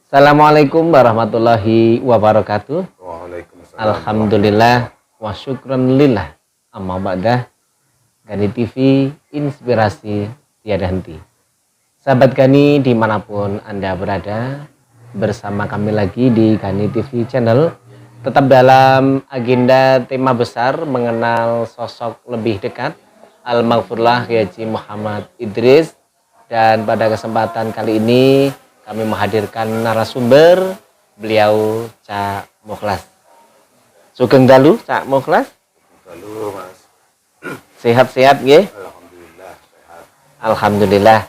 Assalamualaikum warahmatillahi wabarakatuh. Waalaikumsalam. Alhamdulillah wa syukran lillah. Amma ba'dah. Gani TV inspirasi tiada henti. Sahabat Gani dimanapun Anda berada, bersama kami lagi di Gani TV channel, tetap dalam agenda tema besar mengenal sosok lebih dekat Al-Maghfurlah Kiai Haji Muhammad Idris. Dan pada kesempatan kali ini kami menghadirkan narasumber, beliau Cak Mukhlas. Sugeng dalu Cak Mukhlas. Halo Mas. Sehat-sehat nggih? Alhamdulillah sehat. Alhamdulillah.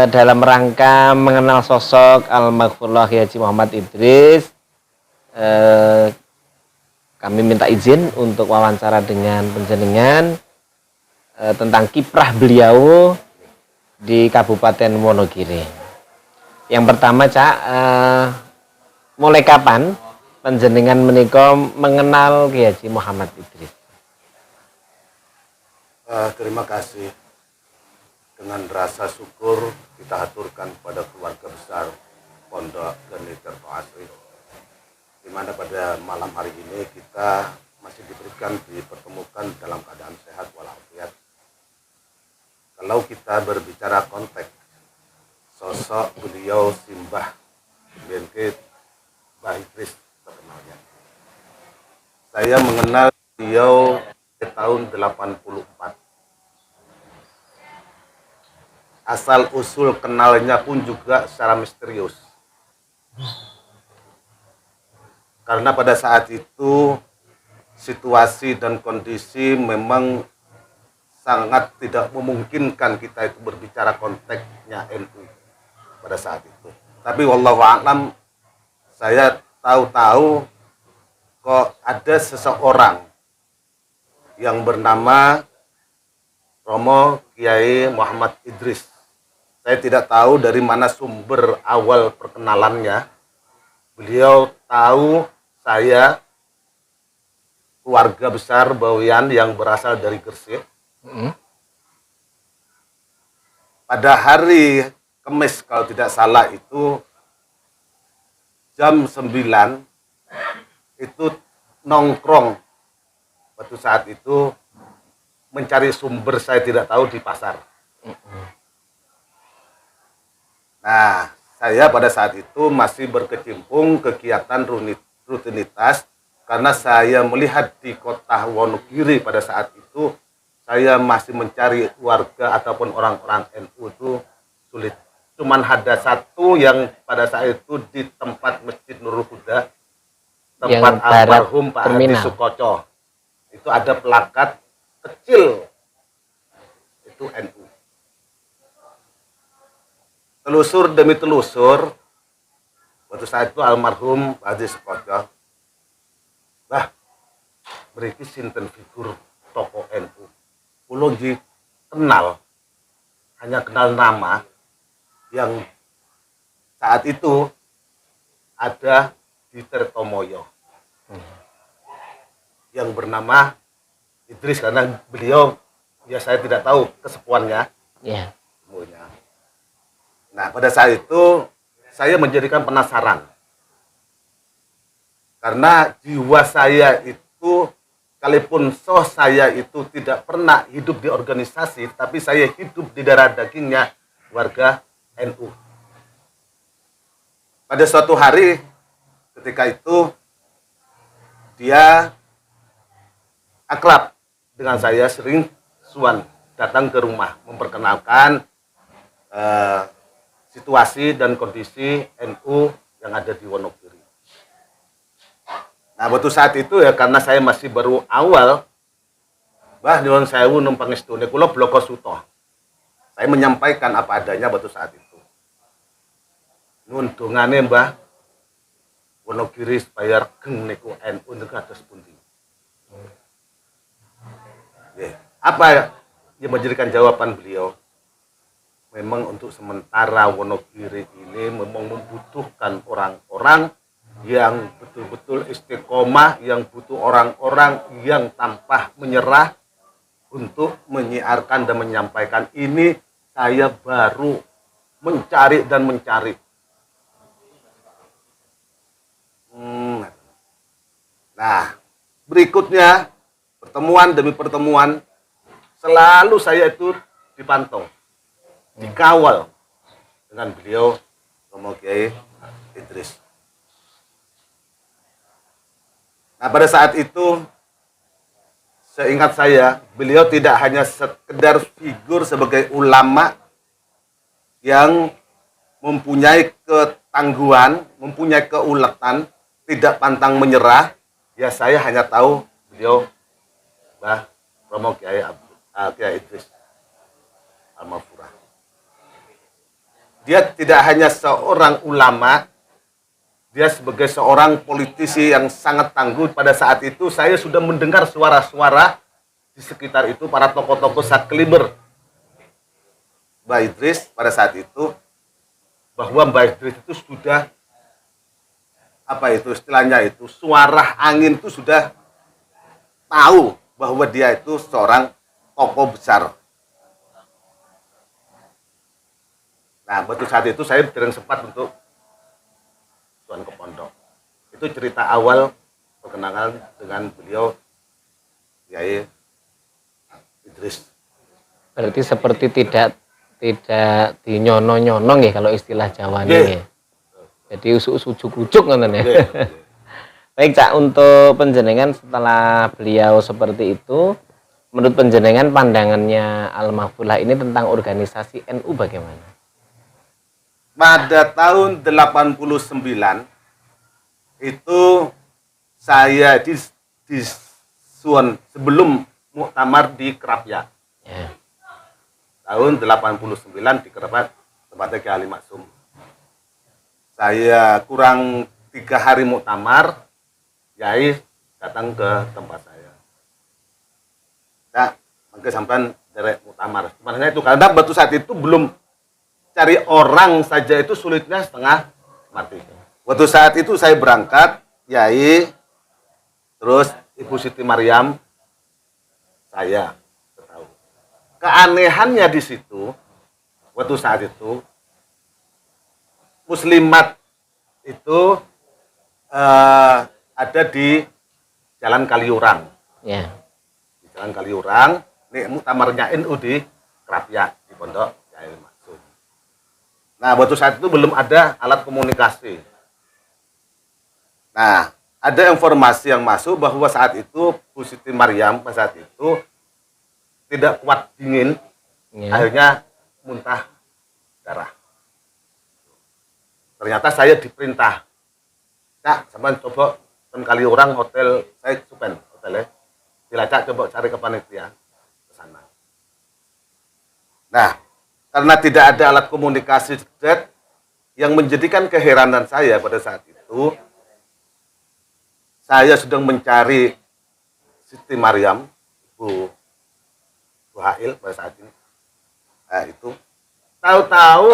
Dalam rangka mengenal sosok Al-Maghfurlah Kiai Haji Muhammad Idris, kami minta izin untuk wawancara dengan panjenengan tentang kiprah beliau di Kabupaten Wonogiri. Yang pertama Cak, mulai kapan panjenengan menika mengenal Kiai Haji Muhammad Idris? Terima kasih. Dengan rasa syukur kita aturkan kepada keluarga besar Pondok Gani Tirto Asri, di mana pada malam hari ini kita masih diberikan dipertemukan dalam keadaan sehat walafiat. Kalau kita berbicara konteks sosok beliau Simbah BNK Mbah Idris terkenalnya, saya mengenal beliau di tahun 84. Asal usul kenalnya pun juga secara misterius, karena pada saat itu situasi dan kondisi memang sangat tidak memungkinkan kita itu berbicara konteksnya NU pada saat itu. Tapi wallahu a'lam, saya tahu-tahu kok ada seseorang yang bernama Romo Kiai Muhammad Idris. Saya tidak tahu dari mana sumber awal perkenalannya. Beliau tahu saya keluarga besar Bawean yang berasal dari Gresik. Pada hari Kamis kalau tidak salah itu jam 9 itu nongkrong waktu saat itu mencari sumber saya tidak tahu di pasar. Nah, saya pada saat itu masih berkecimpung kegiatan rutinitas karena saya melihat di kota Wonogiri pada saat itu saya masih mencari warga ataupun orang-orang NU itu sulit. Cuman ada satu yang pada saat itu di tempat Masjid Nurul Huda, tempat almarhum Pak Hadi Sukoco. Itu ada plakat kecil, itu NU. Telusur demi telusur, waktu saat itu almarhum Pak Hadi Sukoco, bah, beriki sinten figur tokoh NU. Ulun kenal, hanya kenal nama yang saat itu ada di Tirtomoyo, yang bernama Idris, karena beliau ya saya tidak tahu kesepuannya. Yeah. Nah, pada saat itu saya menjadikan penasaran karena jiwa saya itu, sekalipun saya itu tidak pernah hidup di organisasi, tapi saya hidup di darah dagingnya warga NU. Pada suatu hari ketika itu dia akrab dengan saya, sering suan datang ke rumah memperkenalkan situasi dan kondisi NU yang ada di Wonogiri. Nah, waktu saat itu ya karena saya masih baru awal, bah nyuwun sewu numpang istune kula bloko suto. Saya menyampaikan apa adanya waktu saat itu. Nuwun dongane Mbah, Wonogiri supaya regeng niku NU niku kados pundi. Apa yang menjadikan jawaban beliau? Memang untuk sementara Wonogiri ini memang membutuhkan orang-orang yang betul-betul istiqomah, yang butuh orang-orang yang tanpa menyerah untuk menyiarkan dan menyampaikan. Ini saya baru mencari dan mencari. Nah, berikutnya pertemuan demi pertemuan selalu saya itu dipantau, dikawal dengan beliau Romo Kiai Idris. Nah, pada saat itu seingat saya, beliau tidak hanya sekedar figur sebagai ulama yang mempunyai ketangguhan, mempunyai keuletan, tidak pantang menyerah. Ya, saya hanya tahu beliau Mbah Romo Kiai Idris Al-Mafurah. Dia tidak hanya seorang ulama, dia sebagai seorang politisi yang sangat tangguh. Pada saat itu saya sudah mendengar suara-suara di sekitar itu, para tokoh-tokoh sakliber Mbah Idris pada saat itu, bahwa Mbah Idris itu sudah, apa itu istilahnya itu, suara angin itu sudah tahu bahwa dia itu seorang tokoh besar. Nah, waktu saat itu saya tidak sempat untuk tuan ke pondok. Itu cerita awal perkenalan dengan beliau Kiai Idris. Berarti seperti tidak dinyono-nyonong ya kalau istilah Jawa ini. Ya. Jadi ujuk-ujuk ngoten ya. Baik Cak, untuk penjenengan setelah beliau seperti itu, menurut penjenengan pandangannya Al-Mafurah ini tentang organisasi NU bagaimana? Pada tahun 89 itu saya di Suwon sebelum muktamar di Krapyak. Ya. Tahun 89 di Krapyak tempatnya Kiai Ali Maksum. Saya kurang 3 hari muktamar, Kiai datang ke tempat saya. Nah, mungkin sampai derek muktamar. Sebenarnya itu karena batu saat itu belum cari orang saja itu sulitnya setengah mati. Waktu saat itu saya berangkat, Yai, terus Ibu Siti Maryam, saya tahu. Keanehannya di situ, waktu saat itu, muslimat itu ada di Jalan Kaliurang. Ya. Di Jalan Kaliurang, ini muktamarnya NU di Krapyak, di Pondok Kiai Maksum. Nah, waktu saat itu belum ada alat komunikasi. Nah, ada informasi yang masuk bahwa saat itu Bu Siti Maryam pada saat itu tidak kuat dingin, akhirnya muntah darah. Ternyata saya diperintah, Cak, sampai coba kali orang hotel saya Supen hotelnya, Cilacap coba cari ke panitia ke sana. Nah, karena tidak ada alat komunikasi yang menjadikan keheranan saya pada saat itu, saya sedang mencari Siti Maryam, Bu Hail pada saat ini. Nah, itu tahu-tahu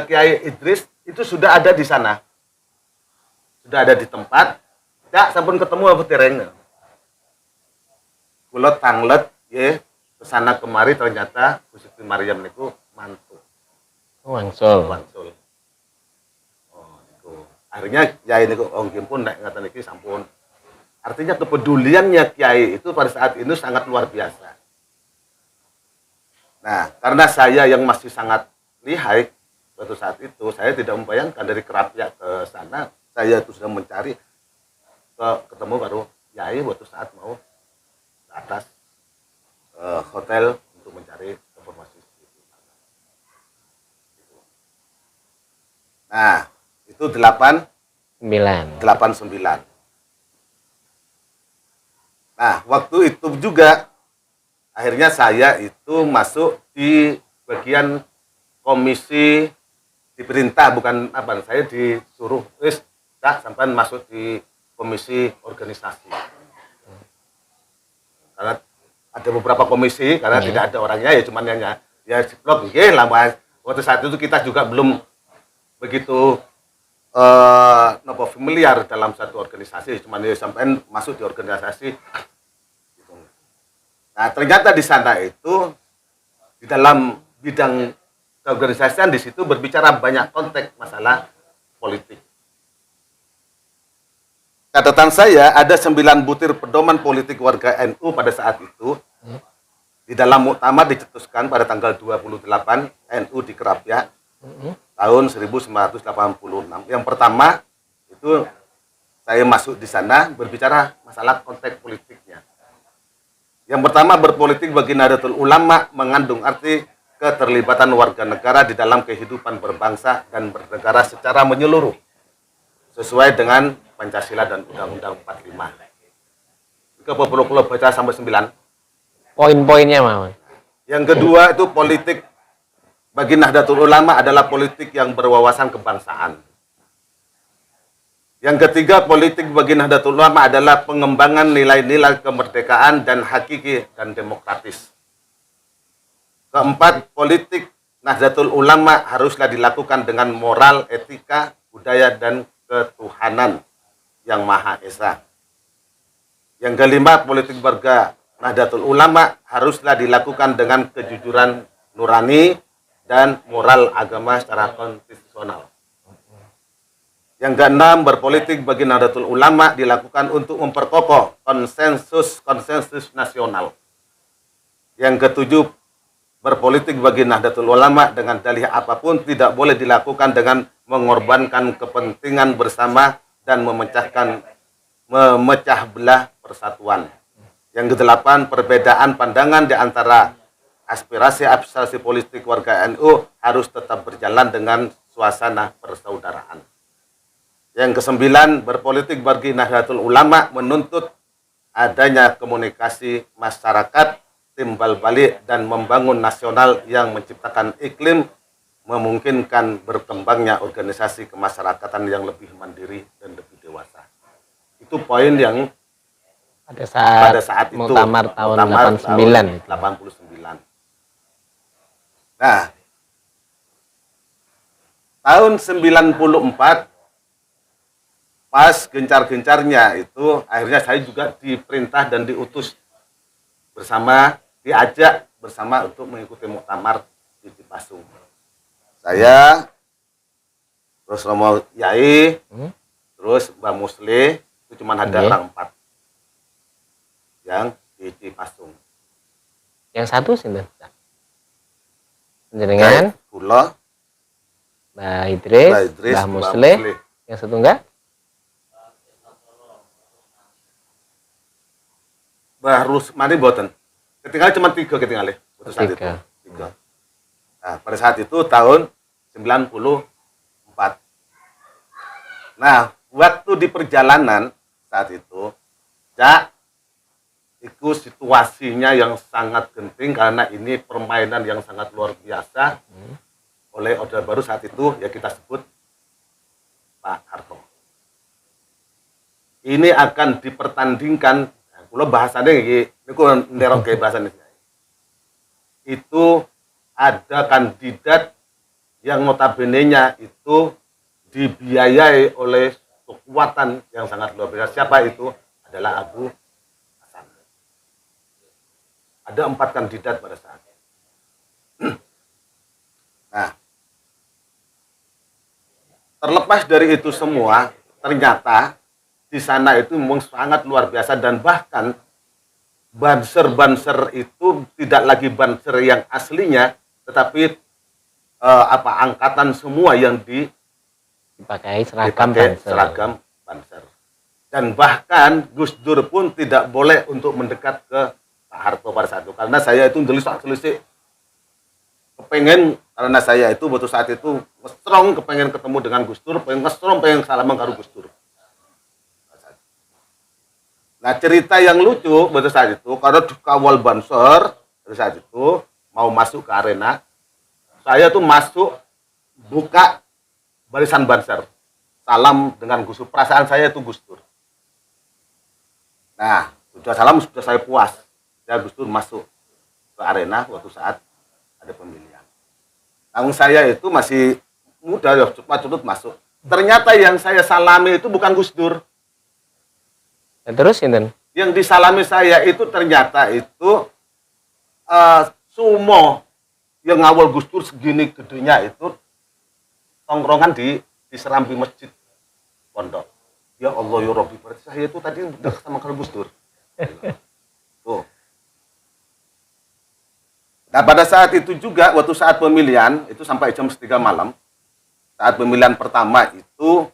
Kiai Idris itu sudah ada di sana, sudah ada di tempat. Cak, sampun ketemu apa terengnya? Kulot tanglet, ya. Kesana kemari ternyata Bu Siti Maryam niku mantu. Wangsul. Oh, niku. Akhirnya Kiai niku nggih pun nek ngaten iki sampun. Artinya kepeduliannya Kiai itu pada saat ini sangat luar biasa. Nah, karena saya yang masih sangat lihai suatu saat itu, saya tidak membayangkan dari Krapyak ke sana, saya itu sudah mencari ketemu baru Kiai waktu saat mau ke atas hotel untuk mencari informasi. Nah, itu 89. Nah, waktu itu juga akhirnya saya itu masuk di bagian komisi, diperintah, bukan apa, saya disuruh sampai masuk di komisi organisasi. Karena ada beberapa komisi, karena tidak ada orangnya, ya cuman ya blog, lama. Waktu saat itu kita juga belum begitu familiar dalam satu organisasi, cuman ya sampai masuk di organisasi. Nah, ternyata di sana itu di dalam bidang keorganisasian di situ berbicara banyak konteks masalah politik. catatan saya ada 9 butir pedoman politik warga NU pada saat itu. Di dalam muktamar dicetuskan pada tanggal 28 NU di Kerapiak tahun 1986. Yang pertama itu saya masuk di sana berbicara masalah konteks politiknya. Yang pertama, berpolitik bagi Nahdlatul Ulama mengandung arti keterlibatan warga negara di dalam kehidupan berbangsa dan bernegara secara menyeluruh sesuai dengan Pancasila dan Undang-Undang 45. Ke perlu baca sampai 9. Poin-poinnya, Mas. Yang kedua itu politik bagi Nahdlatul Ulama adalah politik yang berwawasan kebangsaan. Yang ketiga, politik bagi Nahdlatul Ulama adalah pengembangan nilai-nilai kemerdekaan dan hakiki dan demokratis. Keempat, politik Nahdlatul Ulama haruslah dilakukan dengan moral, etika, budaya, dan ketuhanan yang Maha Esa. Yang kelima, politik warga Nahdlatul Ulama haruslah dilakukan dengan kejujuran nurani dan moral agama secara konstitusional. Yang keenam, berpolitik bagi Nahdlatul Ulama dilakukan untuk memperkokoh konsensus nasional. Yang ketujuh, berpolitik bagi Nahdlatul Ulama dengan dalih apapun tidak boleh dilakukan dengan mengorbankan kepentingan bersama dan memecah belah persatuan. Yang kedelapan, perbedaan pandangan di antara aspirasi politik warga NU harus tetap berjalan dengan suasana persaudaraan. Yang kesembilan, berpolitik bagi Nahdlatul Ulama menuntut adanya komunikasi masyarakat, timbal balik, dan membangun nasional yang menciptakan iklim memungkinkan berkembangnya organisasi kemasyarakatan yang lebih mandiri dan lebih dewasa. Itu poin yang pada saat itu muktamar tahun 89. Nah, tahun 94 pas gencar-gencarnya itu akhirnya saya juga diperintah dan diutus diajak bersama untuk mengikuti muktamar di Cipasung. Saya, terus Romo Yai, terus Mbak Musli, itu cuma ada orang 4 yang di Cipasung. Yang satu sih, jenengan, Kula, Mbak Idris, Mbak Musli. Yang satu enggak? Baru mari boten. Ketinggalan cuma 3 ketinggalan. Saat itu. 3. Nah, pada saat itu tahun 94. Nah, waktu di perjalanan saat itu, itu situasinya yang sangat genting karena ini permainan yang sangat luar biasa oleh Orde Baru saat itu ya kita sebut Pak Harto. Ini akan dipertandingkan. Kalau bahasanya ini nderok kayak bahasanya. Itu ada kandidat yang notabene-nya itu dibiayai oleh kekuatan yang sangat luar biasa. Siapa itu? Adalah Abu Hasan. Ada 4 kandidat pada saat itu. Nah, terlepas dari itu semua, ternyata di sana itu memang sangat luar biasa dan bahkan banser-banser itu tidak lagi banser yang aslinya, tetapi angkatan semua yang dipakai seragam banser. Dan bahkan Gus Dur pun tidak boleh untuk mendekat ke Pak Harto pada saat itu karena saya itu gelis-gelis kepengen karena saya itu waktu saat itu ngestrong kepengen ketemu dengan Gus Dur, pengen salaman karo Gus Dur. Nah, cerita yang lucu pada saat itu, karena kawal banser pada saat itu mau masuk ke arena, saya tuh masuk buka barisan banser, salam dengan Gus Dur. Perasaan saya itu Gus Dur. Nah, sudah salam sudah saya puas. Ya Gus Dur masuk ke arena waktu saat ada pemilihan. Namun saya itu masih muda ya, cepat masuk. Ternyata yang saya salami itu bukan Gus Dur. Terus Inten? Yang disalami saya itu ternyata itu sumo yang ngawal Gus Dur segini gedenya itu tongkrongan di serambi masjid pondok. Ya Allah ya Rabbi, berarti saya itu tadi udah sama kalau Gus Dur. Tuh. Nah pada saat itu juga, waktu saat pemilihan, itu sampai jam 3 malam, saat pemilihan pertama itu,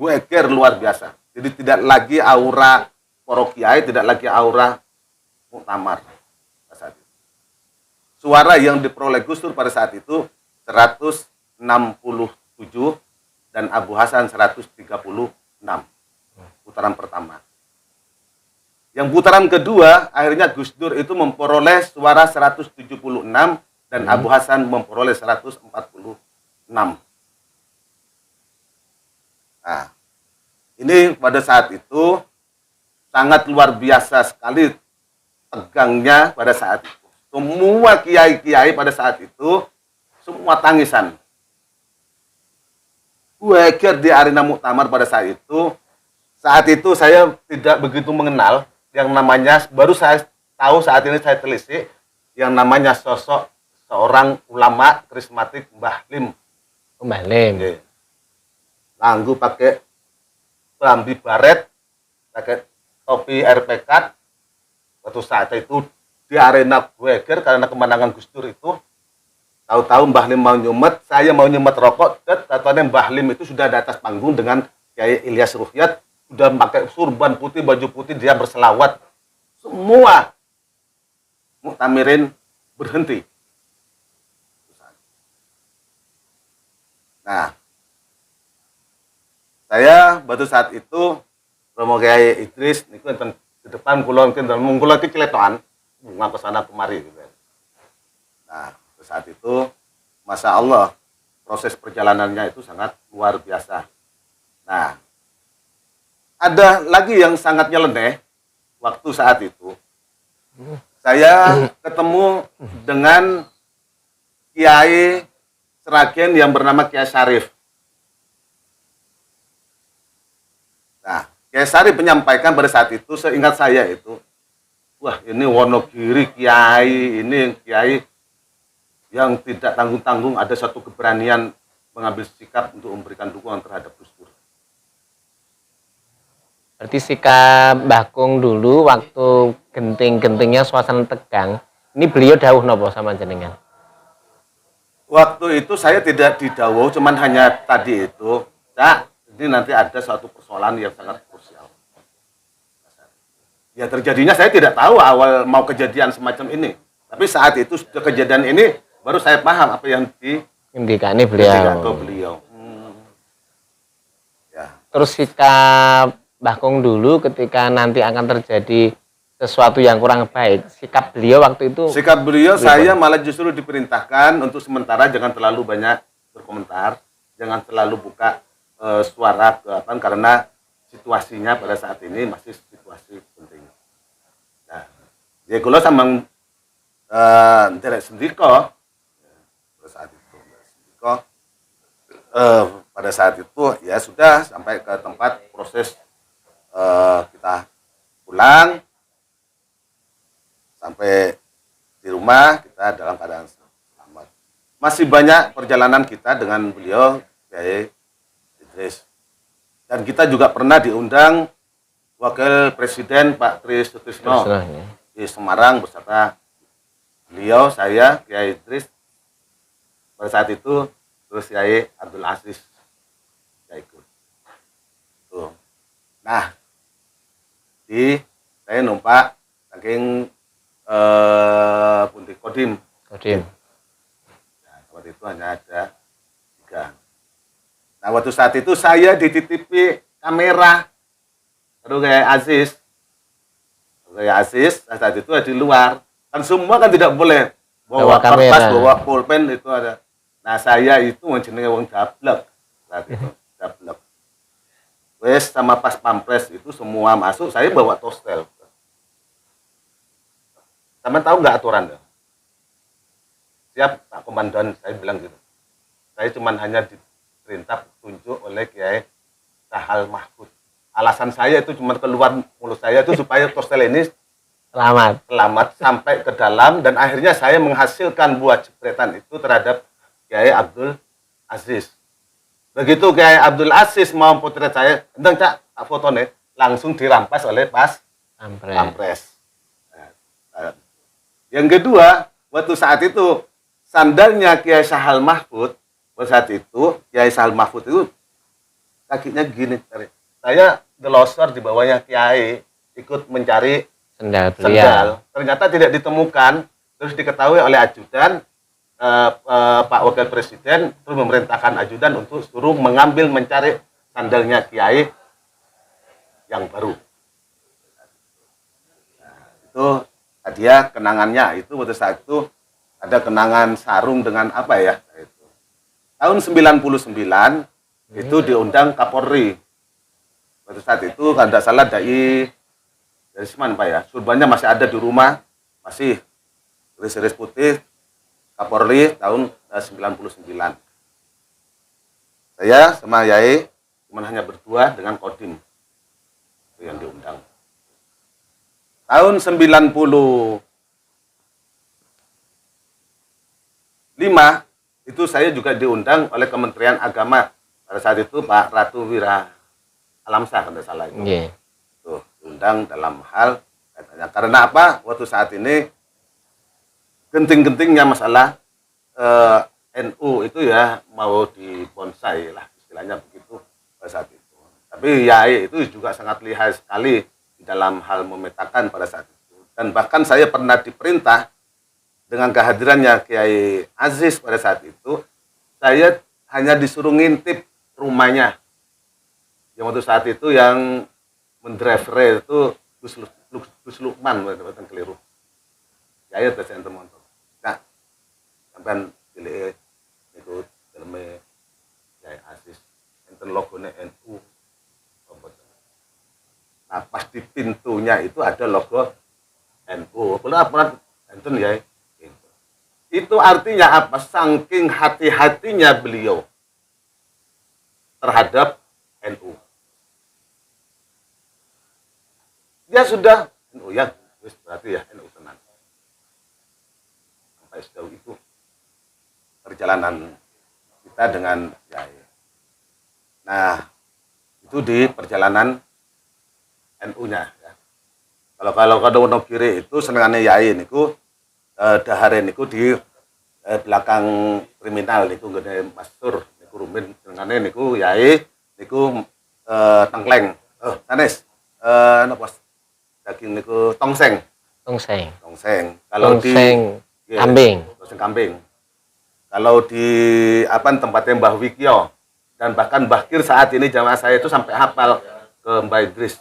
gue eger luar biasa. Jadi tidak lagi aura para kiai, tidak lagi aura muktamar. Saat itu. Suara yang diperoleh Gus Dur pada saat itu 167 dan Abu Hasan 136. Putaran pertama. Yang putaran kedua, akhirnya Gus Dur itu memperoleh suara 176 dan Abu Hasan memperoleh 146. Nah, ini pada saat itu sangat luar biasa sekali tegangnya pada saat itu. Semua kiai-kiai pada saat itu, semua tangisan. Gue kira di arena muktamar pada saat itu saya tidak begitu mengenal yang namanya, baru saya tahu saat ini saya telisik, yang namanya sosok seorang ulama karismatik Mbah Lim. Mbah Lim. Okay. Langgu pakai kelambi baret, pakai topi RPK. Waktu saat itu di arena Bueger karena kemenangan Gus Dur itu, tahu-tahu Mbah Lim mau nyumet, saya mau nyumet rokok, dan katanya Mbah Lim itu sudah di atas panggung dengan Kiai Ilyas Ruhyat, sudah pakai surban putih, baju putih, dia berselawat. Semua muktamirin berhenti. Nah, saya pada saat itu Romo Kiai Idris niku enten di depan kula iki ciletokan bunga ke sana kemari gitu. Nah, pada saat itu Masya Allah proses perjalanannya itu sangat luar biasa. Nah, ada lagi yang sangat nyeleneh waktu saat itu. Saya ketemu dengan Kiai Seragen yang bernama Kiai Syarif. Nah, Kiai Syarif menyampaikan pada saat itu, seingat saya itu, wah ini Wonogiri Kiai, ini Kiai yang tidak tanggung-tanggung, ada satu keberanian mengambil sikap untuk memberikan dukungan terhadap Gus Dur. Berarti sikap Mbah Kung dulu waktu genting-gentingnya suasana tegang, ini beliau dawuh nopo sama jenengan? Waktu itu saya tidak didawuh, cuman hanya tadi itu, Cak, ini nanti ada suatu persoalan yang sangat krusial. Ya terjadinya saya tidak tahu awal mau kejadian semacam ini. Tapi saat itu sudah kejadian ini, baru saya paham apa yang Indikane beliau. beliau. Ya. Terus sikap Mbah Kung dulu ketika nanti akan terjadi sesuatu yang kurang baik, sikap beliau waktu itu? Sikap beliau, saya malah justru diperintahkan untuk sementara jangan terlalu banyak berkomentar, jangan terlalu buka suara ke apa, karena situasinya pada saat ini masih situasi penting. Nah, ya kalau sama tidak sendiko pada saat itu, pada saat itu ya sudah sampai ke tempat proses kita pulang, sampai di rumah kita dalam keadaan selamat. Masih banyak perjalanan kita dengan beliau Kiai Idris. Dan kita juga pernah diundang Wakil Presiden Pak Tri Sutrisno di Semarang beserta beliau, saya, Kiai Idris. Pada saat itu terus Kiai Abdul Aziz ya ikut. Tuh. Nah, saya numpak saking Punti Kodim. Nah, waktu itu hanya ada 3. Nah, waktu saat itu saya dititipi kamera. Aduh kayak Aziz. Saat itu di luar. Kan semua kan tidak boleh bawa kertas, bawa pulpen itu ada. Nah, saya itu jenenge wong dablek. Saat itu dablek. Wes sama pas pampres itu semua masuk, saya bawa tostel. Teman tahu nggak aturan? Siap Pak Komandan, saya bilang gitu. Saya cuma hanya diperintah tunjuk oleh Kiai Sahal Mahfud. Alasan saya itu cuma keluar mulut saya itu supaya tostel ini selamat sampai ke dalam, dan akhirnya saya menghasilkan buah jepretan itu terhadap Kiai Abdul Aziz. Begitu Kiai Abdul Aziz mau potret saya, enteng cak foto nih, langsung dirampas oleh pas pampres. Nah, yang kedua, waktu saat itu sandalnya Kiai Sahal Mahfud, pada saat itu Kiai Sahal Mahfud itu kakinya gini, saya delosor di bawahnya Kiai ikut mencari Sendal beliau. sendal, ternyata tidak ditemukan, terus diketahui oleh ajudan Pak Wakil Presiden, terus memerintahkan ajudan untuk suruh mengambil mencari sandalnya Kiai yang baru. Nah, itu hadiah kenangannya itu pada saat itu ada kenangan sarung dengan apa ya? Itu. Tahun 99 itu diundang Kapolri. Pada saat itu kalau tidak salah dari mana Pak ya? Surbannya masih ada di rumah, masih iris-iris putih. Kapolri tahun 99. Saya sama Yai cuma hanya berdua dengan Kodim itu yang diundang. Tahun 95 itu saya juga diundang oleh Kementerian Agama. Pada saat itu Pak Ratu Wira Alamsyah kalau tidak salah itu. Yeah. Tuh, diundang dalam hal katanya. Karena apa? Waktu saat ini genting-gentingnya masalah NU itu ya mau dibonsai lah istilahnya begitu pada saat itu. Tapi Yai itu juga sangat lihai sekali di dalam hal memetakan pada saat itu. Dan bahkan saya pernah diperintah dengan kehadirannya Kiai Aziz pada saat itu, saya hanya disuruh ngintip rumahnya. Yang waktu saat itu yang mendrive itu Gus Lukman, bukan keliru. Yai itu saya teman. Sampai pilih itu filmnya Kiai Aziz enten logonya NU. Nah pas di pintunya itu ada logo NU. Kalau apa enten ya itu artinya apa? Saking hati-hatinya beliau terhadap NU. Dia sudah NU ya, berarti ya NU tenang. Sampai sejauh itu perjalanan kita dengan Yai. Nah, itu di perjalanan NU-nya. Ya. Kalau Wonogiri itu senengannya Yai niku dahare niku di belakang kriminal niku gede Mastur niku rumin senengane niku Yai niku tengkleng. Sanes napa daging niku tongseng. Kalau di kambing. Tongseng kambing. Kalau di tempatnya Mbah Wikyo dan bahkan Mbah Kir saat ini jamaah saya itu sampai hafal ke Mbah Idris.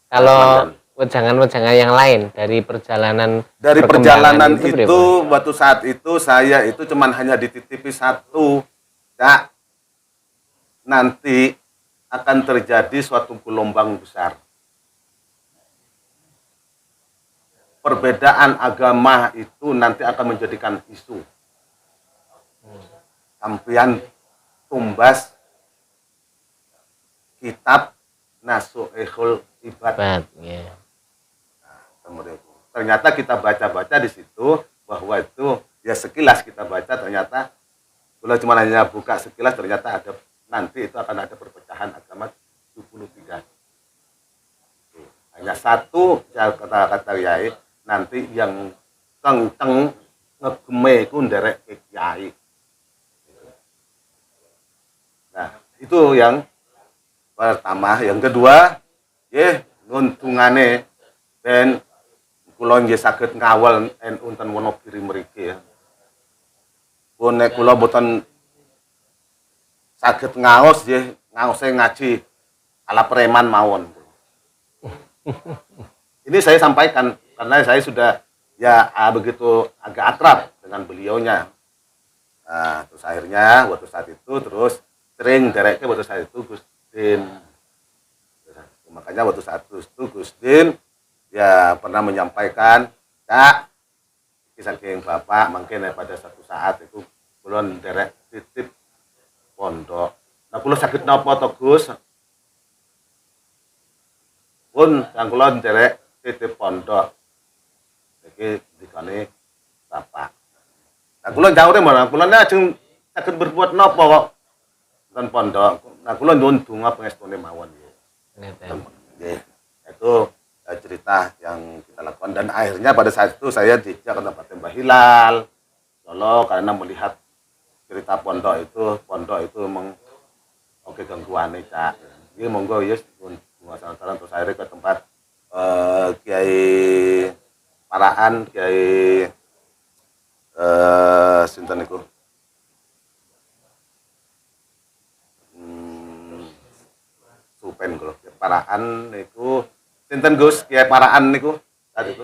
Kalau wejangan-wejangan yang lain dari perjalanan itu waktu saat itu saya itu cuman hanya dititipi satu, Kak. Nanti akan terjadi suatu gelombang besar. Perbedaan agama itu nanti akan menjadikan isu. Sampeyan tumbas kitab Nasuhul Ibad. Yeah. Nah, ternyata kita baca-baca di situ bahwa itu ya sekilas kita baca ternyata kalau cuma hanya buka sekilas ternyata ada nanti itu akan ada perpecahan agama 73. Hanya satu kata-kata Yai nanti yang kenceng ngegeme ku nderek Kiai. Nah, itu yang pertama. Yang kedua, nggih nguntungane ben kula nggih saged ngawal NU ten Wonogiri mriki ya. Pun nek kula boten saged ngaos nggih, ngaose ngaji ala preman mawon. Ini saya sampaikan karena saya sudah ya begitu agak akrab dengan beliaunya. Nah, terus akhirnya waktu saat itu terus sering direknya waktu saat itu Gus Din. Makanya waktu saat itu Gus Din ya pernah menyampaikan, Kak, saking Bapak mungkin pada satu saat itu kulon derek titip pondok. Nah, kulon sakit napa to Gus? Pun yang kulon derek titip pondok. Iki dikane Bapak. Nah, kulon jauh mana? Kulon ajeng saged berbuat napa kok ten pondok. Nah kula nyuwun donga pangestune mawon nggih. Nggih. Itu cerita yang kita lakukan dan akhirnya pada saat itu saya dijak ke tempat Mbah Hilal Solo karena melihat cerita pondok itu memang oke gangguan cak. Ini monggo yes saran terus akhirnya ke tempat Kiai Paraan, Kiai sinten niku Supen kalau Paraan niku sinten Gus Kiai Paraan niku tadi itu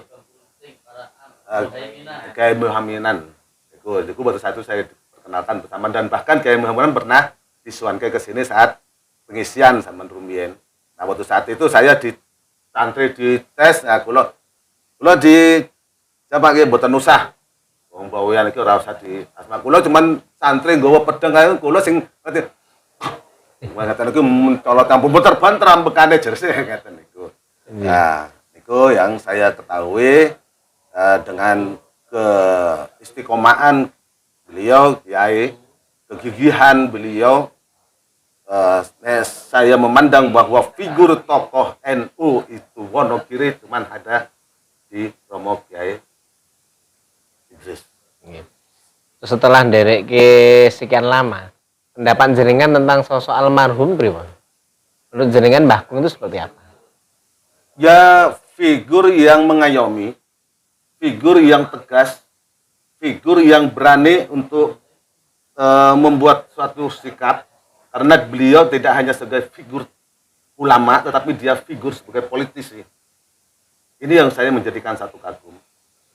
Kiai Muhaminan niku baru satu saya perkenalkan bersama dan bahkan Kiai Muhaminan pernah disuanke ke sini saat pengisian sama Rumien. Nah waktu saat itu saya di santri di tes, nah kula di coba nggih mboten usah. Wong bawean iki ora usah di asma kula cuman santri nggawa pedang kae kula sing ngerti. Ngaten niku mencolot campur terbang terambekane jersey ngaten niku. Nah, niku yang saya ketahui dengan keistiqomahan beliau Kiai, kegigihan beliau saya memandang bahwa figur tokoh NU itu Wonogiri cuma ada di Romo Kiai Idris. Setelah derek ke sekian lama, pendapat jenengan tentang sosok almarhum pripun? Menurut jenengan Mbah Kung itu seperti apa? Ya figur yang mengayomi, figur yang tegas, figur yang berani untuk membuat suatu sikap. Karena beliau tidak hanya sebagai figur ulama, tetapi dia figur sebagai politisi. Ini yang saya menjadikan satu kagum.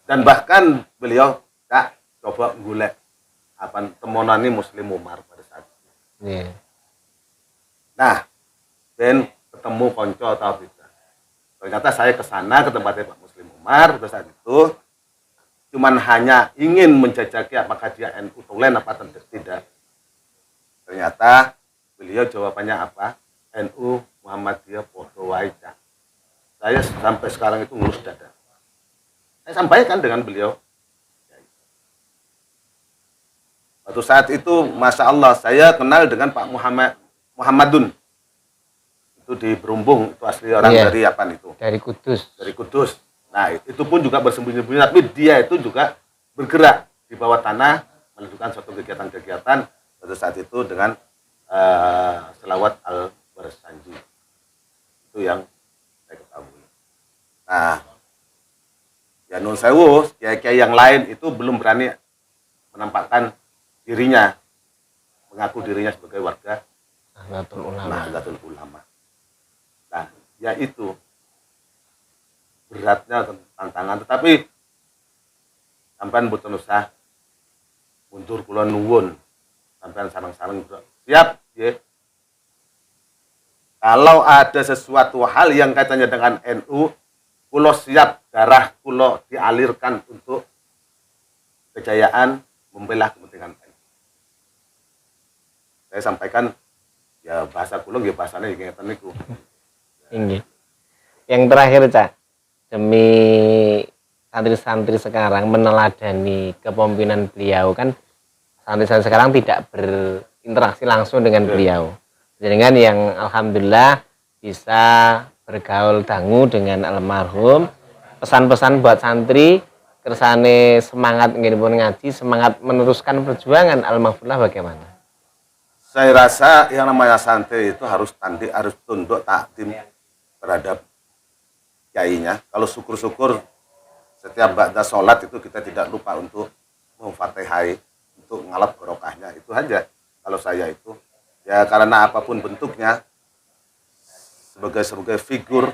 Dan bahkan beliau tak coba golek apa temonani Muslim Umar pada saat itu. Yeah. Nah, dan ketemu konco atau tidak. Ternyata saya ke sana ke tempatnya Pak Muslim Umar pada saat itu cuman hanya ingin menjajaki apakah dia NU tulen apa tidak. Ternyata beliau jawabannya apa? NU Muhammadiyah podo wae. Saya sampai sekarang itu ngurus dada. Saya sampaikan dengan beliau. Waktu saat itu, masya Allah, saya kenal dengan Pak Muhammadun. Itu di Berumbung, itu asli orang dari apa itu? Dari Kudus. Dari Kudus. Nah, itu pun juga bersembunyi-sembunyi, tapi dia itu juga bergerak di bawah tanah, melakukan suatu kegiatan-kegiatan pada saat itu dengan selawat al-Barsanji. Itu yang saya ketahui. Nah, ya nun sewu, kiai-kiai yang lain itu belum berani menampakkan dirinya, mengaku dirinya sebagai warga Nahdlatul Ulama. Nah, ya itu beratnya tantangan, tetapi sampean mboten usah mundur kula nuwun, sampean sareng-sareng siap ya. Kalau ada sesuatu hal yang kaitannya dengan NU, kula siap darah kula dialirkan untuk kejayaan membela kepentingan NU. Saya sampaikan ya bahasa kula nggih bahasane ngeten niku. Inggih. Yang terakhir, Cak, demi santri-santri sekarang meneladani kepemimpinan beliau, kan santri-santri sekarang tidak berinteraksi langsung dengan beliau. Dengan yang alhamdulillah bisa bergaul dangu dengan almarhum. Pesan-pesan buat santri kersane semangat nggih ngaji, semangat meneruskan perjuangan almarhumlah bagaimana? Saya rasa yang namanya santri itu harus tunduk takdim terhadap kiainya. Kalau syukur-syukur setiap ba'da sholat itu kita tidak lupa untuk memfatihai, untuk ngalap barokahnya. Itu aja kalau saya itu. Ya karena apapun bentuknya, sebagai figur,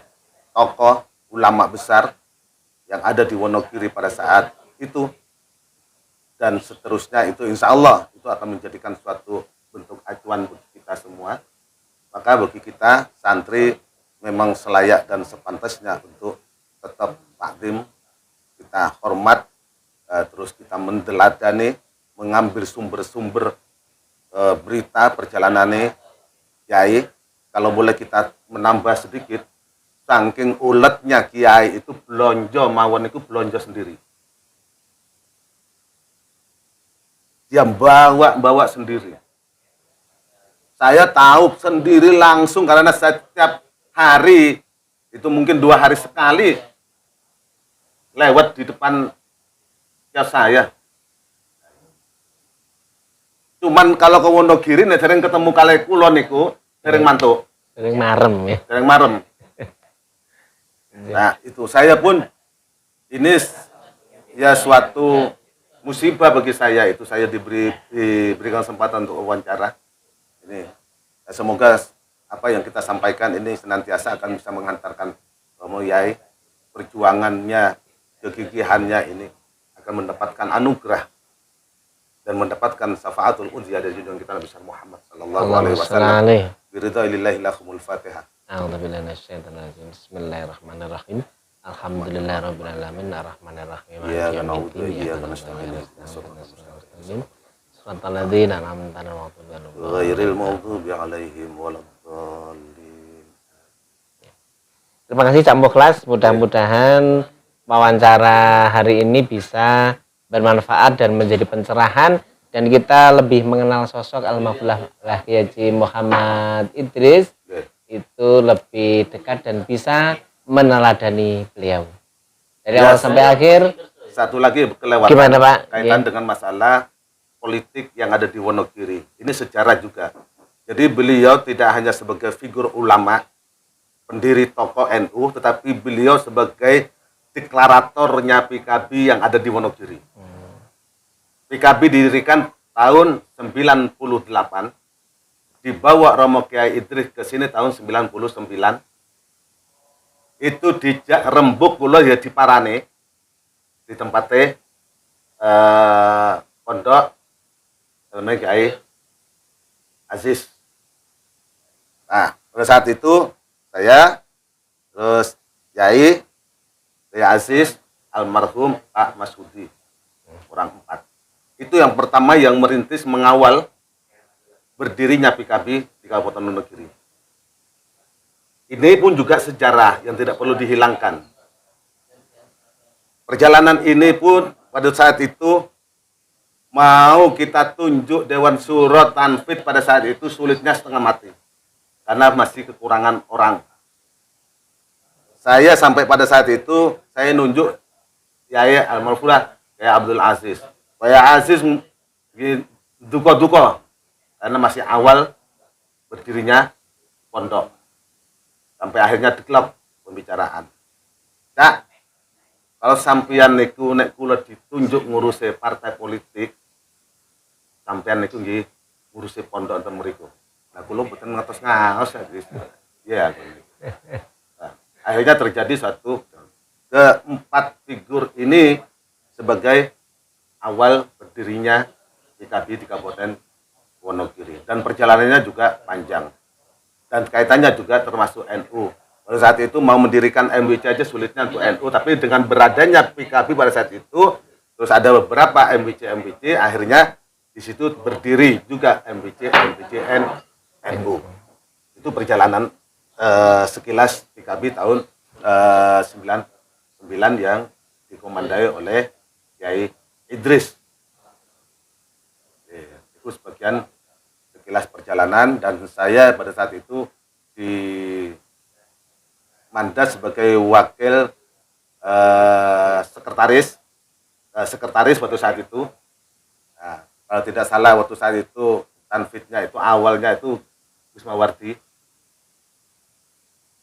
tokoh, ulama besar yang ada di Wonogiri pada saat itu, dan seterusnya itu insya Allah itu akan menjadikan suatu bentuk acuan buat kita semua. Maka bagi kita, santri memang selayak dan sepantasnya untuk tetap takdim, kita hormat, terus kita mendeladani, mengambil sumber-sumber berita perjalanannya kiai. Kalau boleh kita menambah sedikit, saking uletnya kiai itu belonjo mawon itu belonjo sendiri. dia bawa sendiri. Saya tahu sendiri langsung karena setiap hari itu mungkin 2 hari sekali lewat di depan kios saya. Cuman kalau ke Wonogiri nek sering ketemu kali kula niku sering mantuk, Sering marem ya. sering marem. Nah, itu saya pun ini ya suatu musibah bagi saya, itu saya diberikan kesempatan untuk wawancara. Ini semoga apa yang kita sampaikan ini senantiasa akan bisa menghantarkan Romo Yai, perjuangannya, kegigihannya ini akan mendapatkan anugerah dan mendapatkan syafaatul udziyah dari junjungan kita Nabi Muhammad sallallahu alaihi wasallam. Biridzailillahi lahumul Fatihah. A'udzubillahi minasyaitonir rajim. Bismillahirrahmanirrahim. Alhamdulillahirabbil alamin arrahmanirrahim. Iyyaka na'budu wa iyyaka nasta'in. Shiratal ladzina an'amta 'alaihim Ghairil maghdubi 'alaihim waladdallin. Terima kasih Cak Mukhlas, mudah-mudahan wawancara hari ini bisa bermanfaat dan menjadi pencerahan dan kita lebih mengenal sosok Almarhum Kiai Haji Muhammad Idris itu lebih dekat dan bisa meneladani beliau dari awal sampai akhir. Satu lagi kelewatan. Gimana Pak? Kaitan dengan masalah politik yang ada di Wonogiri. Ini sejarah juga. Jadi beliau tidak hanya sebagai figur ulama, pendiri tokoh NU, tetapi beliau sebagai deklaratornya PKB yang ada di Wonogiri. PKB didirikan tahun 98, dibawa Romo Kiai Idris ke sini tahun 99. Itu dijak rembuk kula ya di Parane, di tempatnya pondok namanya Kiai Aziz. Nah, pada saat itu saya terus Kiai Aziz, almarhum Pak Masudi, orang 4. Itu yang pertama yang merintis mengawal berdirinya PKB di Kabupaten Wonogiri. Ini pun juga sejarah yang tidak perlu dihilangkan. Perjalanan ini pun pada saat itu mau kita tunjuk Dewan Syuro Tanfid pada saat itu sulitnya setengah mati. Karena masih kekurangan orang. Saya sampai pada saat itu saya nunjuk Yai almarhum Yai Abdul Aziz. Yai Aziz duko-duko karena masih awal berdirinya pondok. Sampai akhirnya deklop pembicaraan. Cak, kalau sampeyan niku nek kula ditunjuk ngurusi partai politik, sampeyan niku nggih ngurusi pondok enten mriku. Nah, kula mboten ngertos ngaos ya. Nah, akhirnya terjadi suatu keempat figur ini sebagai awal berdirinya PKB di Kabupaten Wonogiri dan perjalanannya juga panjang dan kaitannya juga termasuk NU. Pada saat itu mau mendirikan MWC aja sulitnya untuk NU, tapi dengan beradanya PKB pada saat itu terus ada beberapa MWC akhirnya di situ berdiri juga MWC NU. Itu perjalanan sekilas PKB tahun 99 yang dikomandai oleh Kiai Idris. Itu sebagian sekilas perjalanan dan saya pada saat itu di mandat sebagai wakil sekretaris waktu saat itu. Nah, kalau tidak salah waktu saat itu tanfidnya itu awalnya itu Wismawardi,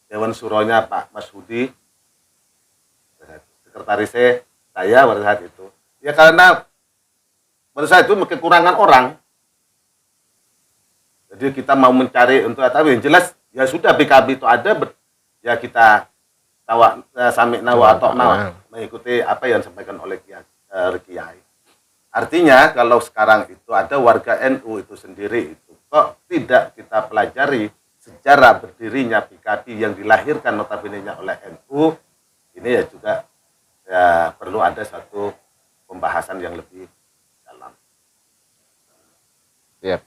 Dewan Suronya Pak Masudi, sekretarisnya saya pada saat itu. Ya karena pada saat itu kekurangan orang. Jadi kita mau mencari untuk tapi yang jelas ya sudah PKB itu ada ya kita sami'na wa ata'na mengikuti apa yang disampaikan oleh Kiai. Artinya kalau sekarang itu ada warga NU itu sendiri itu kok tidak kita pelajari sejarah berdirinya PKB yang dilahirkan notabene-nya oleh NU, ini ya juga ya perlu ada satu pembahasan yang lebih dalam. Yep.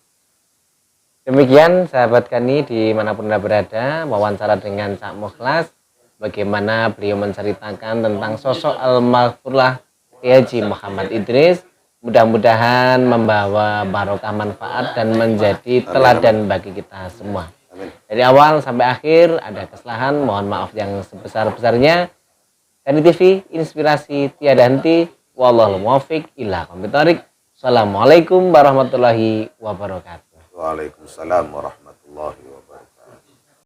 Demikian sahabat kami dimanapun Anda berada, wawancara dengan Cak Mukhlas, bagaimana beliau menceritakan tentang sosok almarhum Kiai Haji Muhammad Idris Mudah-mudahan membawa barokah manfaat dan menjadi teladan bagi kita semua. Amin. Dari awal sampai akhir ada kesalahan, mohon maaf yang sebesar-besarnya. Gani TV, inspirasi tiada henti. Wallahul muwaffiq ila aqwamit thoriq. Assalamualaikum warahmatullahi wabarakatuh. Waalaikumsalam warahmatullahi wabarakatuh.